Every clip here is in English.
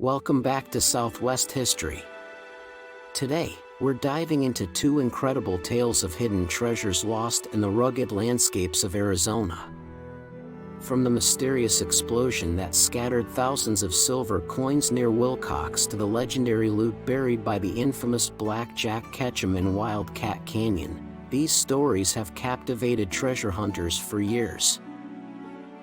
Welcome back to Southwest History. Today, we're diving into two incredible tales of hidden treasures lost in the rugged landscapes of Arizona. From the mysterious explosion that scattered thousands of silver coins near Wilcox to the legendary loot buried by the infamous Blackjack Ketchum in Wildcat Canyon, these stories have captivated treasure hunters for years.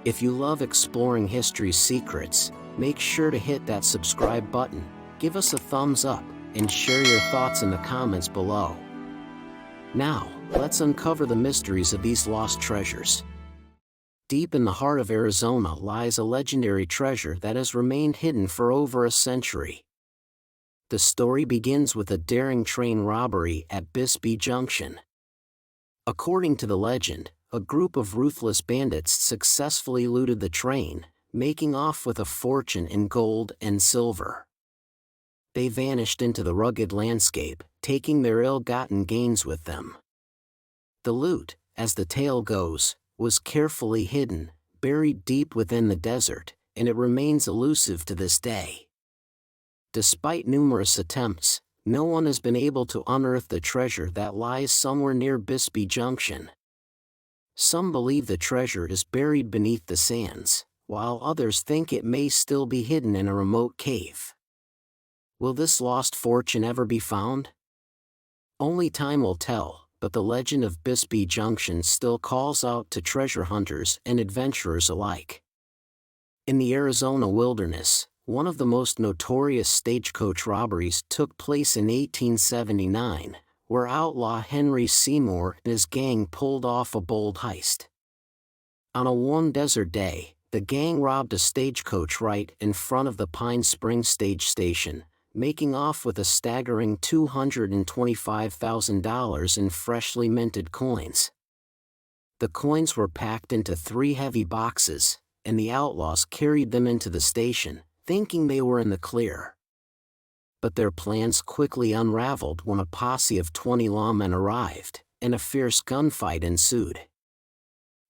If you love exploring history's secrets, make sure to hit that subscribe button, give us a thumbs up, and share your thoughts in the comments below. Now, let's uncover the mysteries of these lost treasures. Deep in the heart of Arizona lies a legendary treasure that has remained hidden for over a century. The story begins with a daring train robbery at Bisbee Junction. According to the legend, a group of ruthless bandits successfully looted the train, making off with a fortune in gold and silver. They vanished into the rugged landscape, taking their ill-gotten gains with them. The loot, as the tale goes, was carefully hidden, buried deep within the desert, and it remains elusive to this day. Despite numerous attempts, no one has been able to unearth the treasure that lies somewhere near Bisbee Junction. Some believe the treasure is buried beneath the sands, while others think it may still be hidden in a remote cave. Will this lost fortune ever be found? Only time will tell, but the legend of Bisbee Junction still calls out to treasure hunters and adventurers alike. In the Arizona wilderness, one of the most notorious stagecoach robberies took place in 1879, where outlaw Henry Seymour and his gang pulled off a bold heist. On a warm desert day, the gang robbed a stagecoach right in front of the Pine Springs stage station, making off with a staggering $225,000 in freshly minted coins. The coins were packed into 3 heavy boxes, and the outlaws carried them into the station, thinking they were in the clear. But their plans quickly unraveled when a posse of 20 lawmen arrived, and a fierce gunfight ensued.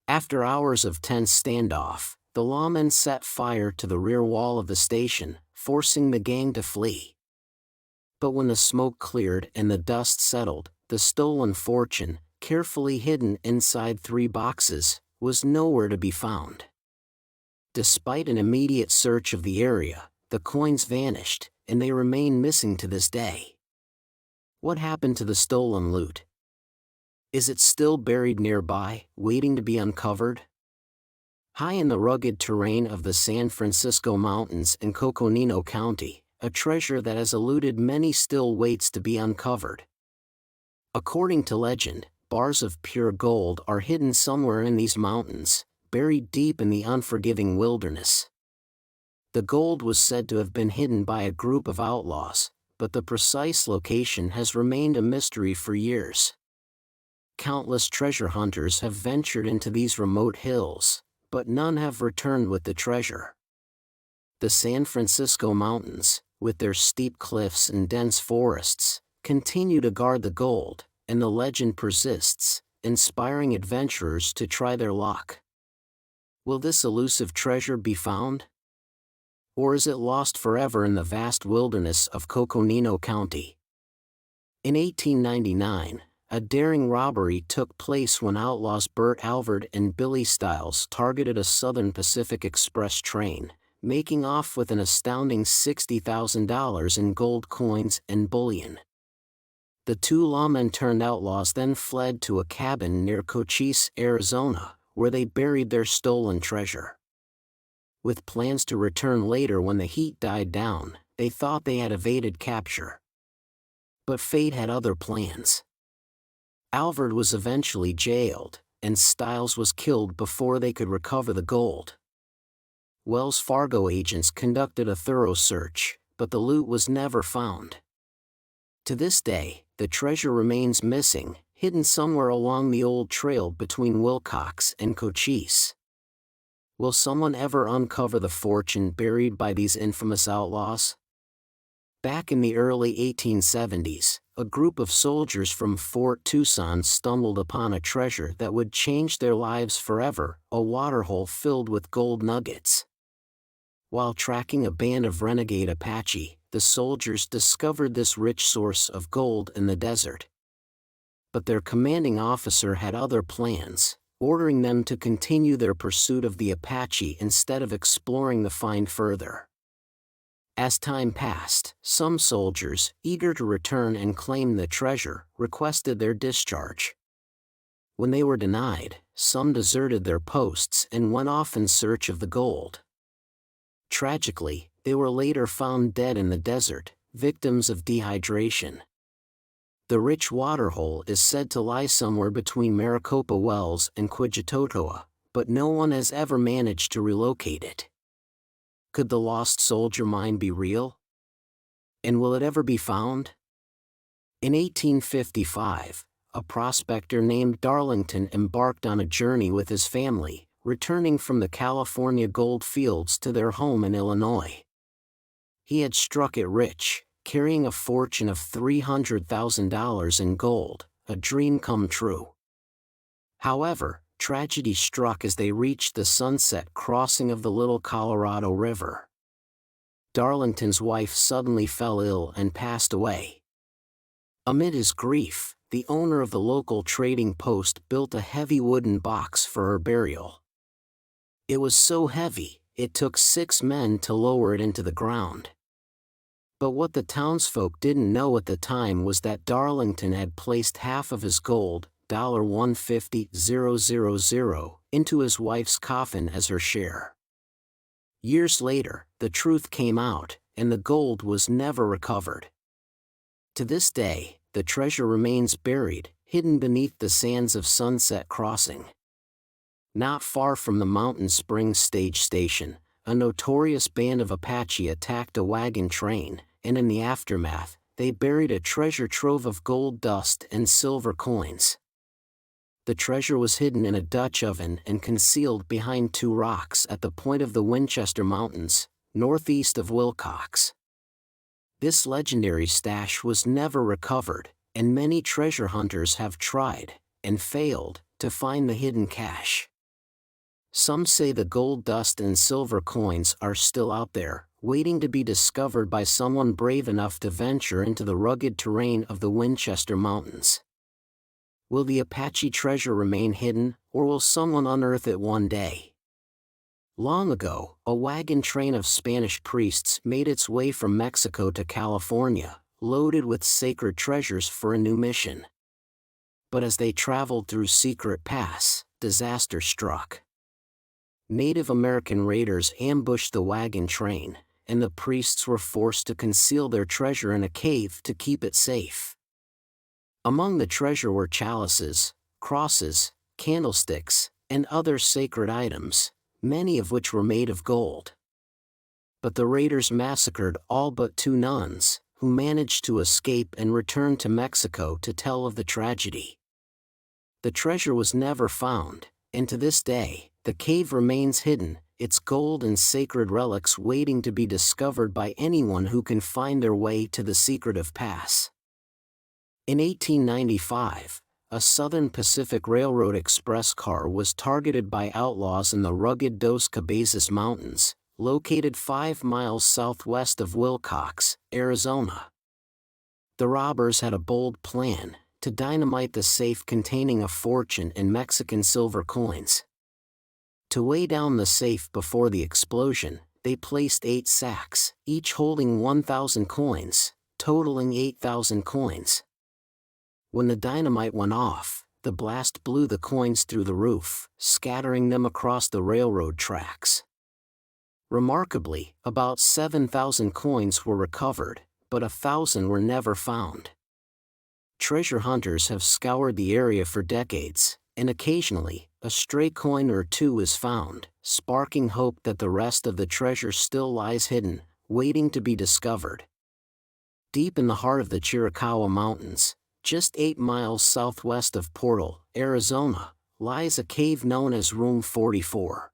After hours of tense standoff, the lawmen set fire to the rear wall of the station, forcing the gang to flee. But when the smoke cleared and the dust settled, the stolen fortune, carefully hidden inside 3 boxes, was nowhere to be found. Despite an immediate search of the area, the coins vanished, and they remain missing to this day. What happened to the stolen loot? Is it still buried nearby, waiting to be uncovered? High in the rugged terrain of the San Francisco Mountains in Coconino County, a treasure that has eluded many still waits to be uncovered. According to legend, bars of pure gold are hidden somewhere in these mountains, buried deep in the unforgiving wilderness. The gold was said to have been hidden by a group of outlaws, but the precise location has remained a mystery for years. Countless treasure hunters have ventured into these remote hills, but none have returned with the treasure. The San Francisco Mountains, with their steep cliffs and dense forests, continue to guard the gold, and the legend persists, inspiring adventurers to try their luck. Will this elusive treasure be found? Or is it lost forever in the vast wilderness of Coconino County? In 1899, a daring robbery took place when outlaws Burt Alvord and Billy Stiles targeted a Southern Pacific Express train, making off with an astounding $60,000 in gold coins and bullion. The 2 lawmen-turned-outlaws then fled to a cabin near Cochise, Arizona, where they buried their stolen treasure. With plans to return later when the heat died down, they thought they had evaded capture. But fate had other plans. Alvord was eventually jailed, and Stiles was killed before they could recover the gold. Wells Fargo agents conducted a thorough search, but the loot was never found. To this day, the treasure remains missing, hidden somewhere along the old trail between Wilcox and Cochise. Will someone ever uncover the fortune buried by these infamous outlaws? Back in the early 1870s, a group of soldiers from Fort Tucson stumbled upon a treasure that would change their lives forever, a waterhole filled with gold nuggets. While tracking a band of renegade Apache, the soldiers discovered this rich source of gold in the desert. But their commanding officer had other plans, ordering them to continue their pursuit of the Apache instead of exploring the find further. As time passed, some soldiers, eager to return and claim the treasure, requested their discharge. When they were denied, some deserted their posts and went off in search of the gold. Tragically, they were later found dead in the desert, victims of dehydration. The rich waterhole is said to lie somewhere between Maricopa Wells and Quijitotoa, but no one has ever managed to relocate it. Could the lost soldier mine be real? And will it ever be found? In 1855, a prospector named Darlington embarked on a journey with his family, returning from the California gold fields to their home in Illinois. He had struck it rich, carrying a fortune of $300,000 in gold, a dream come true. However, tragedy struck as they reached the Sunset crossing of the Little Colorado River. Darlington's wife suddenly fell ill and passed away. Amid his grief, the owner of the local trading post built a heavy wooden box for her burial. It was so heavy, it took 6 men to lower it into the ground. But what the townsfolk didn't know at the time was that Darlington had placed half of his gold, $150,000, into his wife's coffin as her share. Years later, the truth came out, and the gold was never recovered. To this day, the treasure remains buried, hidden beneath the sands of Sunset Crossing. Not far from the Mountain Springs stage station, a notorious band of Apache attacked a wagon train, and in the aftermath, they buried a treasure trove of gold dust and silver coins. The treasure was hidden in a Dutch oven and concealed behind 2 rocks at the point of the Winchester Mountains, northeast of Wilcox. This legendary stash was never recovered, and many treasure hunters have tried, and failed, to find the hidden cache. Some say the gold dust and silver coins are still out there, waiting to be discovered by someone brave enough to venture into the rugged terrain of the Winchester Mountains. Will the Apache treasure remain hidden, or will someone unearth it one day? Long ago, a wagon train of Spanish priests made its way from Mexico to California, loaded with sacred treasures for a new mission. But as they traveled through Secret Pass, disaster struck. Native American raiders ambushed the wagon train, and the priests were forced to conceal their treasure in a cave to keep it safe. Among the treasure were chalices, crosses, candlesticks, and other sacred items, many of which were made of gold. But the raiders massacred all but 2 nuns, who managed to escape and return to Mexico to tell of the tragedy. The treasure was never found, and to this day, the cave remains hidden, its gold and sacred relics waiting to be discovered by anyone who can find their way to the secretive pass. In 1895, a Southern Pacific Railroad express car was targeted by outlaws in the rugged Dos Cabezas Mountains, located 5 miles southwest of Wilcox, Arizona. The robbers had a bold plan: to dynamite the safe containing a fortune in Mexican silver coins. To weigh down the safe before the explosion, they placed 8 sacks, each holding 1,000 coins, totaling 8,000 coins. When the dynamite went off, the blast blew the coins through the roof, scattering them across the railroad tracks. Remarkably, about 7,000 coins were recovered, but 1,000 were never found. Treasure hunters have scoured the area for decades, and occasionally, a stray coin or 2 is found, sparking hope that the rest of the treasure still lies hidden, waiting to be discovered. Deep in the heart of the Chiricahua Mountains, just 8 miles southwest of Portal, Arizona, lies a cave known as Room 44.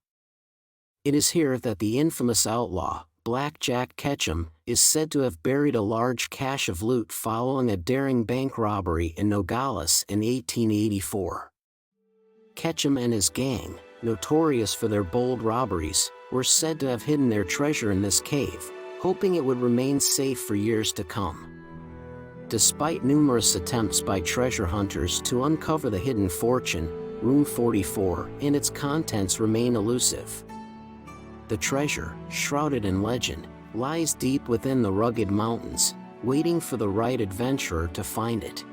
It is here that the infamous outlaw, Black Jack Ketchum, is said to have buried a large cache of loot following a daring bank robbery in Nogales in 1884. Ketchum and his gang, notorious for their bold robberies, were said to have hidden their treasure in this cave, hoping it would remain safe for years to come. Despite numerous attempts by treasure hunters to uncover the hidden fortune, Room 44 and its contents remain elusive. The treasure, shrouded in legend, lies deep within the rugged mountains, waiting for the right adventurer to find it.